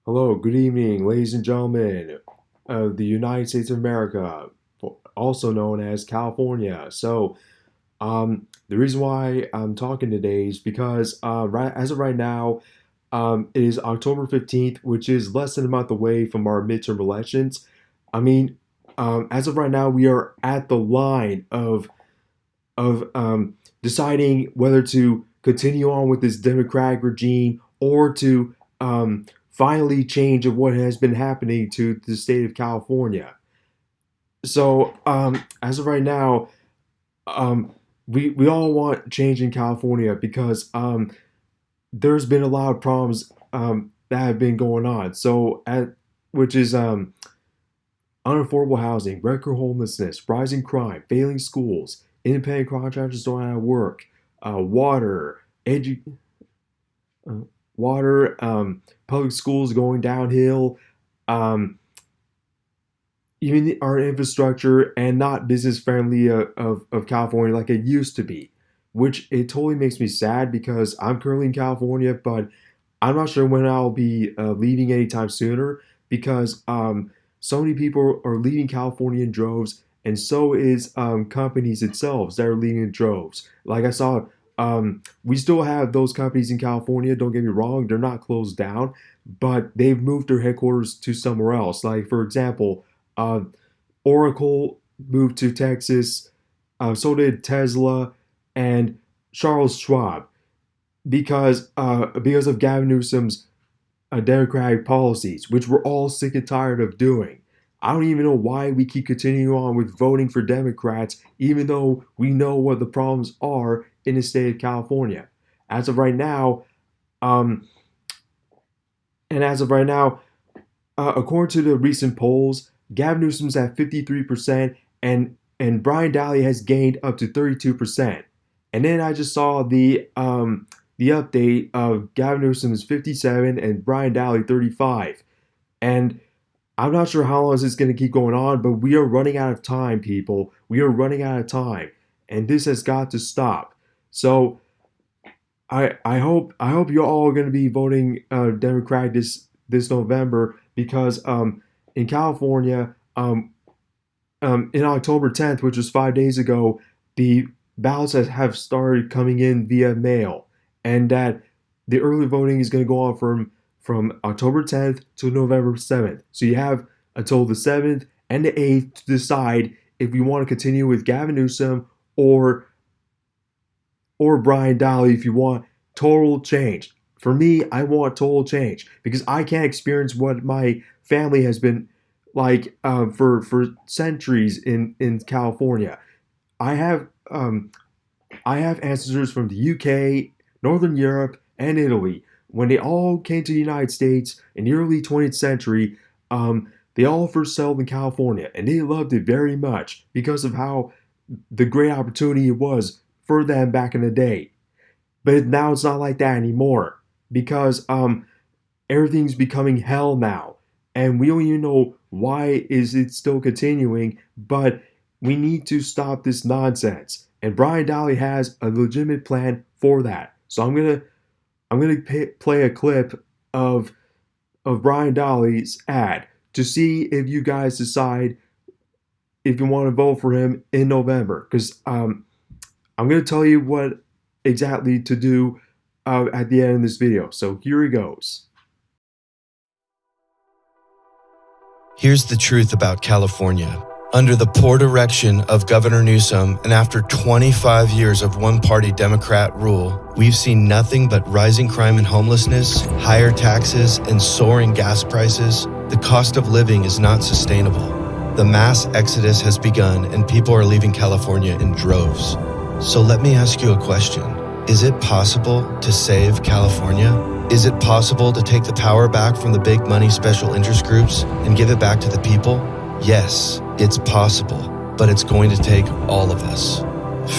Hello, good evening, ladies and gentlemen of the United States of America, also known as California. The reason why I'm talking today is because as of right now, it is October 15th, which is less than a month away from our midterm elections. I mean, as of right now, we are at the line of deciding whether to continue on with this Democratic regime or to finally change of what has been happening to the state of California. As of right now, um, we all want change in California because there's been a lot of problems that have been going on. Which is unaffordable housing, record homelessness, rising crime, failing schools, independent contractors don't have work, water, uh, water, public schools going downhill, um, even our infrastructure and not business friendly of California like it used to be, which it totally makes me sad because I'm currently in California, but I'm not sure when I'll be leaving anytime sooner because so many people are leaving California in droves, and so is companies itself that are leaving in droves. Like I saw, we still have those companies in California. Don't get me wrong; they're not closed down, but they've moved their headquarters to somewhere else. Like for example, uh, Oracle moved to Texas. So did Tesla and Charles Schwab because of Gavin Newsom's Democratic policies, which we're all sick and tired of doing. I don't even know why we keep continuing on with voting for Democrats, even though we know what the problems are in the state of California. As of right now, um, and as of right now, according to the recent polls, Gavin Newsom's at 53%, and Brian Dahle has gained up to 32%. And then I just saw the update of Gavin Newsom is 57 and Brian Dahle 35. And I'm not sure how long this is going to keep going on, but we are running out of time, people. We are running out of time, and this has got to stop. So I hope you're all going to be voting Democratic this November because in California in October 10th, which was 5 days ago, the ballots have started coming in via mail, and that the early voting is going to go on from October 10th to November 7th. So you have until the 7th and the 8th to decide if you want to continue with Gavin Newsom or Brian Dahle if you want total change. For me, I want total change because I can't experience what my family has been like for centuries in California. I have um, I have ancestors from the UK, Northern Europe, and Italy. When they all came to the United States in the early 20th century, they all first settled in California, and they loved it very much because of how the great opportunity it was for them back in the day. But now it's not like that anymore because everything's becoming hell now, and we don't even know why is it still continuing. But we need to stop this nonsense, and Brian Daly has a legitimate plan for that. So I'm gonna play a clip of Brian Daly's ad to see if you guys decide if you want to vote for him in November. Because I'm gonna tell you what exactly to do at the end of this video. So here he goes. Here's the truth about California. Under the poor direction of Governor Newsom and after 25 years of one-party Democrat rule, we've seen nothing but rising crime and homelessness, higher taxes, and soaring gas prices. The cost of living is not sustainable. The mass exodus has begun and people are leaving California in droves. So let me ask you a question. Is it possible to save California? Is it possible to take the power back from the big money special interest groups and give it back to the people? Yes, it's possible, but it's going to take all of us.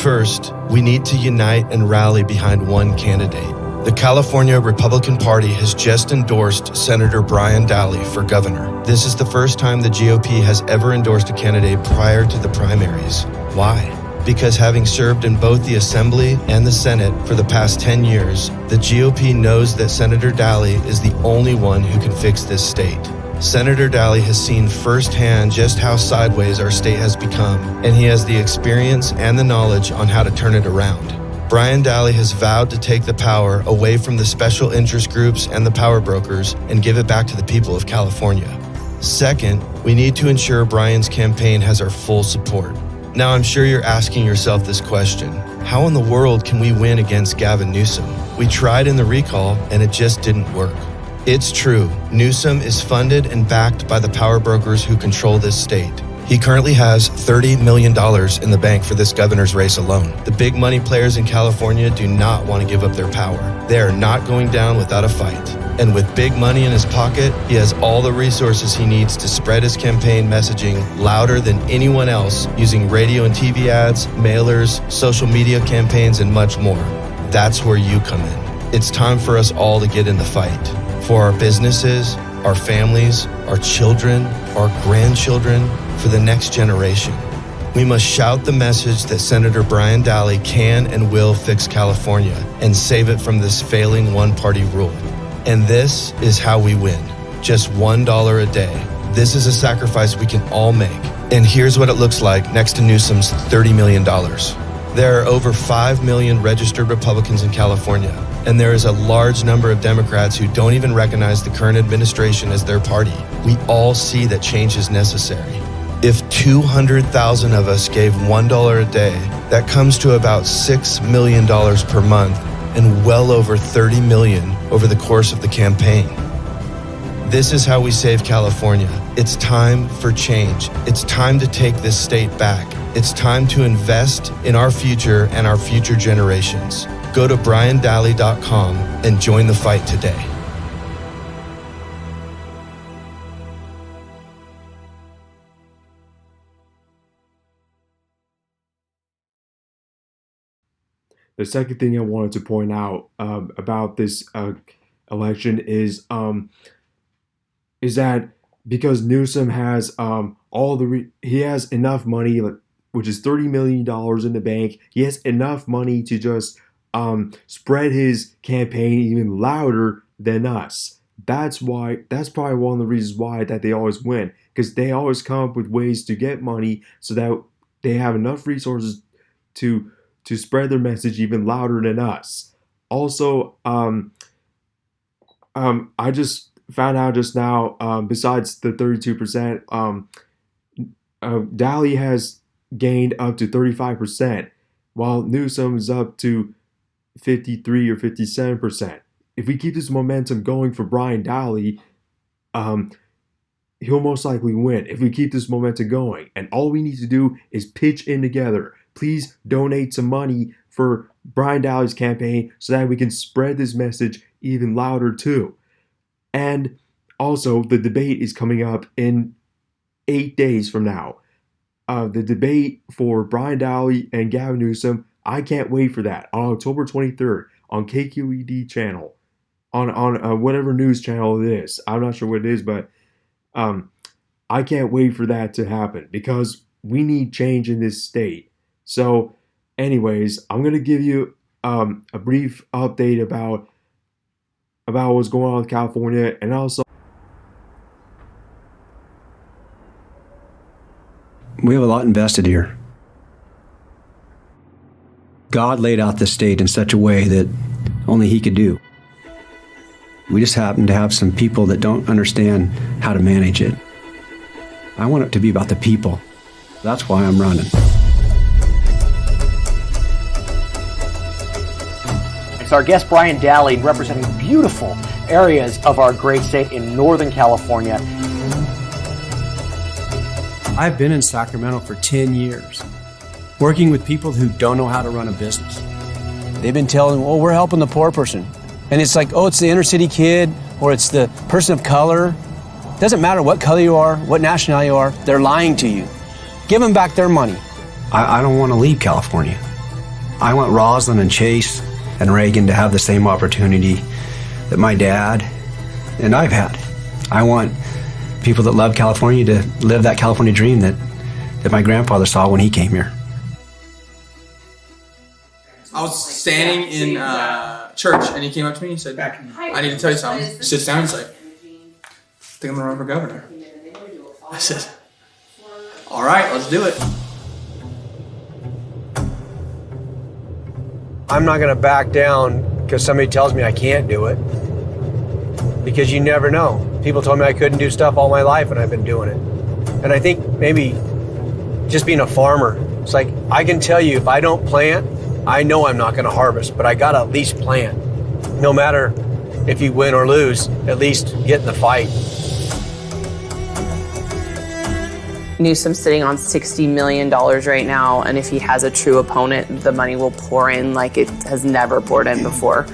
First, we need to unite and rally behind one candidate. The California Republican Party has just endorsed Senator Brian Dahle for governor. This is the first time the GOP has ever endorsed a candidate prior to the primaries. Why? Because having served in both the Assembly and the Senate for the past 10 years, the GOP knows that Senator Dahle is the only one who can fix this state. Senator Dahle has seen firsthand just how sideways our state has become, and he has the experience and the knowledge on how to turn it around. Brian Dahle has vowed to take the power away from the special interest groups and the power brokers and give it back to the people of California. Second, we need to ensure Brian's campaign has our full support. Now, I'm sure you're asking yourself this question: how in the world can we win against Gavin Newsom? We tried in the recall and it just didn't work. It's true, Newsom is funded and backed by the power brokers who control this state. He currently has $30 million in the bank for this governor's race alone. The big money players in California do not want to give up their power. They are not going down without a fight. And with big money in his pocket, he has all the resources he needs to spread his campaign messaging louder than anyone else, using radio and TV ads, mailers, social media campaigns, and much more. That's where you come in. It's time for us all to get in the fight. For our businesses, our families, our children, our grandchildren, for the next generation. We must shout the message that Senator Brian Dahle can and will fix California and save it from this failing one-party rule. And this is how we win. Just $1 a day. This is a sacrifice we can all make. And here's what it looks like next to Newsom's $30 million. There are over 5 million registered Republicans in California, and there is a large number of Democrats who don't even recognize the current administration as their party. We all see that change is necessary. If 200,000 of us gave $1 a day, that comes to about $6 million per month and well over $30 million over the course of the campaign. This is how we save California. It's time for change. It's time to take this state back. It's time to invest in our future and our future generations. Go to briandahle.com and join the fight today. The second thing I wanted to point out about this election is that because Newsom has he has enough money, which is $30 million in the bank. He has enough money to just spread his campaign even louder than us. That's probably one of the reasons why that they always win, because they always come up with ways to get money so that they have enough resources to spread their message even louder than us. Also, I just found out just now, besides the 32%, Dahle has gained up to 35%, while Newsom is up to 53 or 57%. If we keep this momentum going for Brian Dahle, he'll most likely win if we keep this momentum going. And all we need to do is pitch in together. Please donate some money for Brian Dahle's campaign so that we can spread this message even louder too. And also, the debate is coming up in 8 days from now. The debate for Brian Dahle and Gavin Newsom, I can't wait for that, on October 23rd on KQED channel, on whatever news channel it is. I'm not sure what it is, but I can't wait for that to happen because we need change in this state. So anyways, I'm going to give you a brief update about what's going on with California, and also we have a lot invested here. God laid out the state in such a way that only He could do. We just happen to have some people that don't understand how to manage it. I want it to be about the people. That's why I'm running. It's our guest Brian Dahle, representing beautiful areas of our great state in Northern California. I've been in Sacramento for 10 years, working with people who don't know how to run a business. They've been telling, oh, we're helping the poor person. And it's like, oh, it's the inner city kid, or it's the person of color. Doesn't matter what color you are, what nationality you are, they're lying to you. Give them back their money. I don't want to leave California. I want Roslyn and Chase and Reagan to have the same opportunity that my dad and I've had. I want people that love California to live that California dream that my grandfather saw when he came here. I was standing in church, and he came up to me and he said, I need to tell you something. He sits down and he's like, I think I'm going to run for governor. I said, all right, let's do it. I'm not going to back down because somebody tells me I can't do it. Because you never know. People told me I couldn't do stuff all my life, and I've been doing it. And I think maybe just being a farmer, it's like I can tell you if I don't plant, I know I'm not going to harvest, but I got to at least plant. No matter if you win or lose, at least get in the fight. Newsom's sitting on $60 million right now, and if he has a true opponent, the money will pour in like it has never poured in before.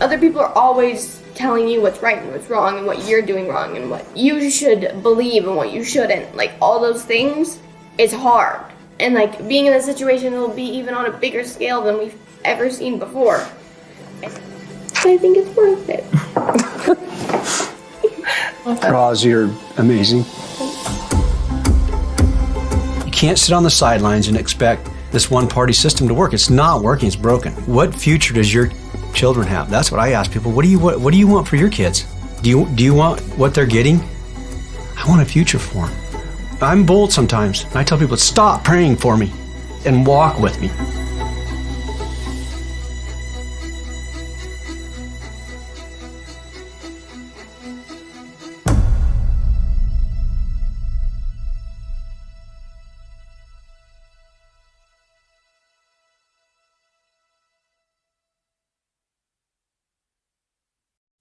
Other people are always telling you what's right and what's wrong and what you're doing wrong and what you should believe and what you shouldn't. Like, all those things is hard. And like, being in this situation will be even on a bigger scale than we've ever seen before. I think it's worth it. Roz, you're amazing. You can't sit on the sidelines and expect this one-party system to work. It's not working. It's broken. What future does your children have? That's what I ask people. What do you want for your kids? Do you want what they're getting? I want a future for them. I'm bold sometimes. I tell people, stop praying for me and walk with me.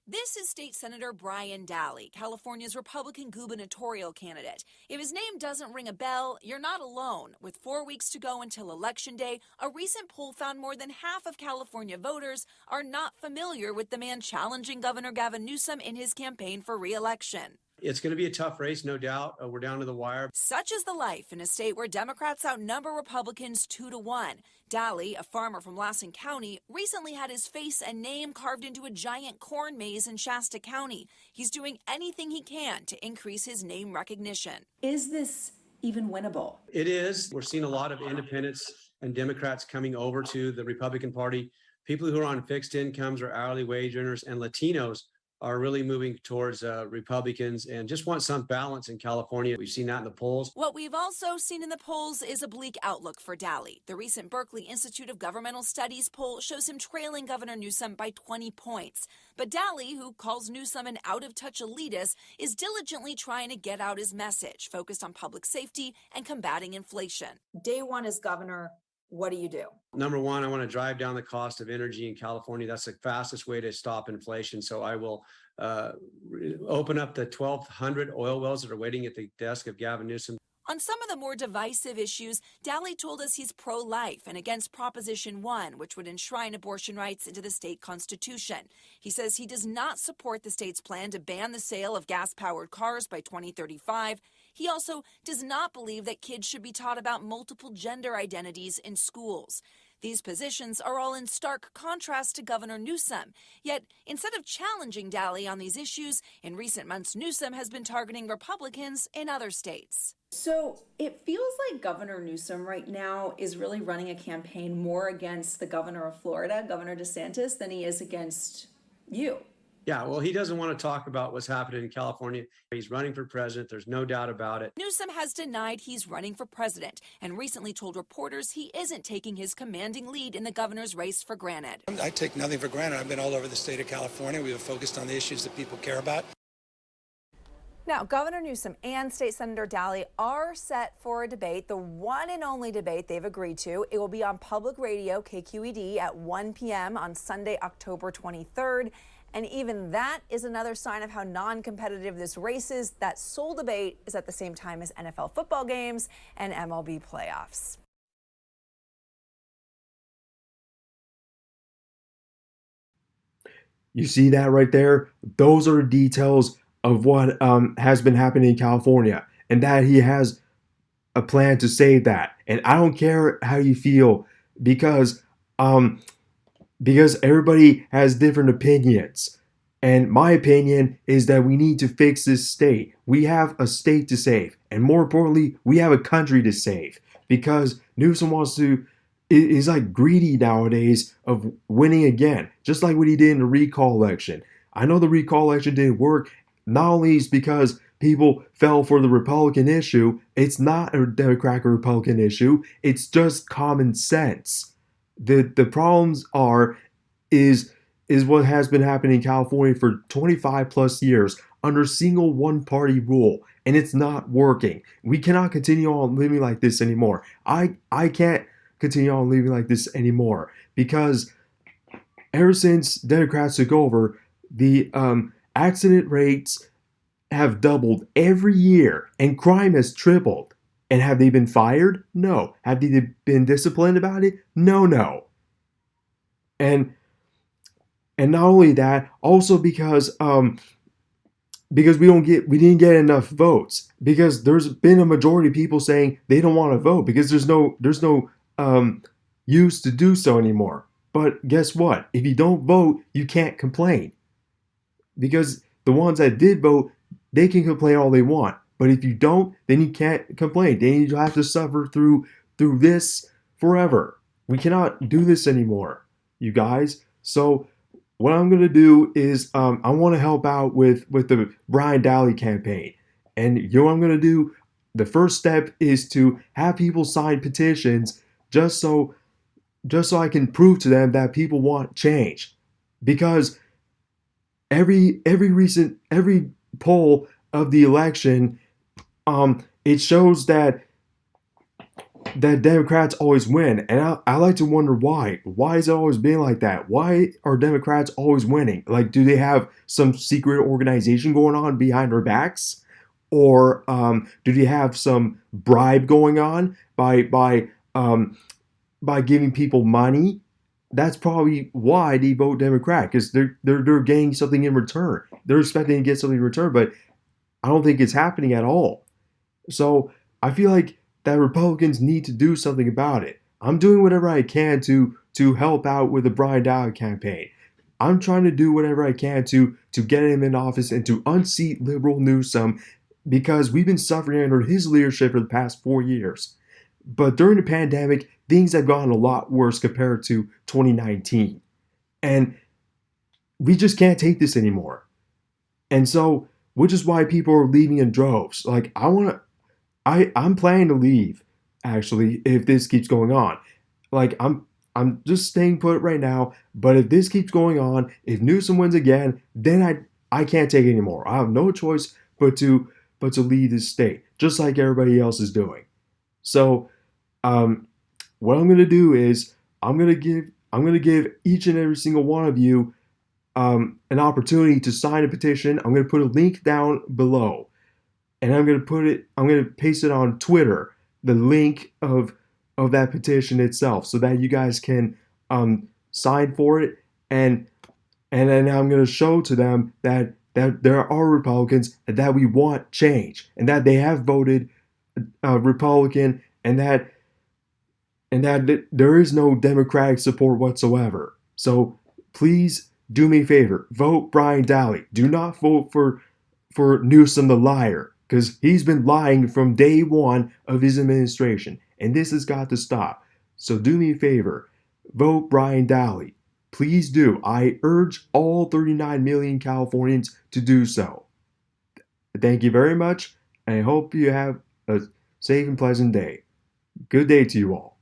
This is State Senator Brian Dahle, California's Republican gubernatorial candidate. If his name doesn't ring a bell, you're not alone. With 4 weeks to go until Election Day, a recent poll found more than half of California voters are not familiar with the man challenging Governor Gavin Newsom in his campaign for re-election. It's going to be a tough race, no doubt. We're down to the wire. Such is the life in a state where Democrats outnumber Republicans 2-1. Dahle, a farmer from Lassen County, recently had his face and name carved into a giant corn maze in Shasta County. He's doing anything he can to increase his name recognition. Is this even winnable? It is. We're seeing a lot of independents and Democrats coming over to the Republican Party. People who are on fixed incomes or hourly wage earners and Latinos are really moving towards Republicans and just want some balance in California. We've seen that in the polls. What we've also seen in the polls is a bleak outlook for Dahle. The recent Berkeley Institute of Governmental Studies poll shows him trailing Governor Newsom by 20 points. But Dahle, who calls Newsom an out-of-touch elitist, is diligently trying to get out his message, focused on public safety and combating inflation. Day one as governor, what do you do? Number one, I want to drive down the cost of energy in California. That's the fastest way to stop inflation. So I will open up the 1,200 oil wells that are waiting at the desk of Gavin Newsom. On some of the more divisive issues, Dahle told us he's pro-life and against Proposition 1, which would enshrine abortion rights into the state constitution. He says he does not support the state's plan to ban the sale of gas-powered cars by 2035. He also does not believe that kids should be taught about multiple gender identities in schools. These positions are all in stark contrast to Governor Newsom. Yet, instead of challenging Dahle on these issues, in recent months, Newsom has been targeting Republicans in other states. So it feels like Governor Newsom right now is really running a campaign more against the governor of Florida, Governor DeSantis, than he is against you. Yeah, well, he doesn't want to talk about what's happening in California. He's running for president. There's no doubt about it. Newsom has denied he's running for president and recently told reporters he isn't taking his commanding lead in the governor's race for granted. I take nothing for granted. I've been all over the state of California. We have focused on the issues that people care about. Now, Governor Newsom and State Senator Dahle are set for a debate, the one and only debate they've agreed to. It will be on public radio, KQED, at 1 p.m. on Sunday, October 23rd. And even that is another sign of how non-competitive this race is. That sole debate is at the same time as NFL football games and MLB playoffs. You see that right there? Those are details of what has been happening in California, and that he has a plan to save that. And I don't care how you feel, because everybody has different opinions. And my opinion is that we need to fix this state. We have a state to save. And more importantly, we have a country to save. Because Newsom wants to is like greedy nowadays of winning again, just like what he did in the recall election. I know the recall election didn't work. Not only is because people fell for the Republican issue, it's not a Democratic or Republican issue. It's just common sense. The problems is what has been happening in California for 25 plus years under single one party rule, and it's not working. We cannot continue on living like this anymore. I can't continue on living like this anymore because ever since Democrats took over, the accident rates have doubled every year and crime has tripled. And have they been fired? No. Have they been disciplined about it? No. And not only that, also because we didn't get enough votes, because there's been a majority of people saying they don't want to vote because there's no use to do so anymore. But guess what? If you don't vote, you can't complain, because the ones that did vote, they can complain all they want. But if you don't, then you can't complain. Then you have to suffer through this forever. We cannot do this anymore, you guys. So what I'm going to do is I want to help out with the Brian Dahle campaign. And you know what I'm going to do? The first step is to have people sign petitions just so I can prove to them that people want change. Because every poll of the election, it shows that Democrats always win. And I like to wonder why. Why has it always been like that? Why are Democrats always winning? Like, do they have some secret organization going on behind their backs? Or do they have some bribe going on by giving people money? That's probably why they vote Democrat, because they're getting something in return. They're expecting to get something in return, but I don't think it's happening at all. So I feel like that Republicans need to do something about it. I'm doing whatever I can to help out with the Brian Dahle campaign. I'm trying to do whatever I can to get him in office and to unseat liberal Newsom, because we've been suffering under his leadership for the past 4 years. But during the pandemic, things have gotten a lot worse compared to 2019. And we just can't take this anymore. And so, which is why people are leaving in droves. Like, I'm planning to leave, actually, if this keeps going on. Like, I'm just staying put right now, but if this keeps going on, if Newsom wins again, then I can't take it anymore. I have no choice but to leave this state, just like everybody else is doing. So, what I'm gonna do is I'm gonna give each and every single one of you an opportunity to sign a petition. I'm gonna put a link down below, and I'm gonna paste it on Twitter, the link of that petition itself, so that you guys can sign for it, and then I'm gonna show to them that there are Republicans, and that we want change, and that they have voted Republican, and that there is no Democratic support whatsoever. So please do me a favor, vote Brian Dahle. Do not vote for Newsom the liar, because he's been lying from day one of his administration, and this has got to stop. So do me a favor, vote Brian Dahle. Please do. I urge all 39 million Californians to do so. Thank you very much, and I hope you have a safe and pleasant day. Good day to you all.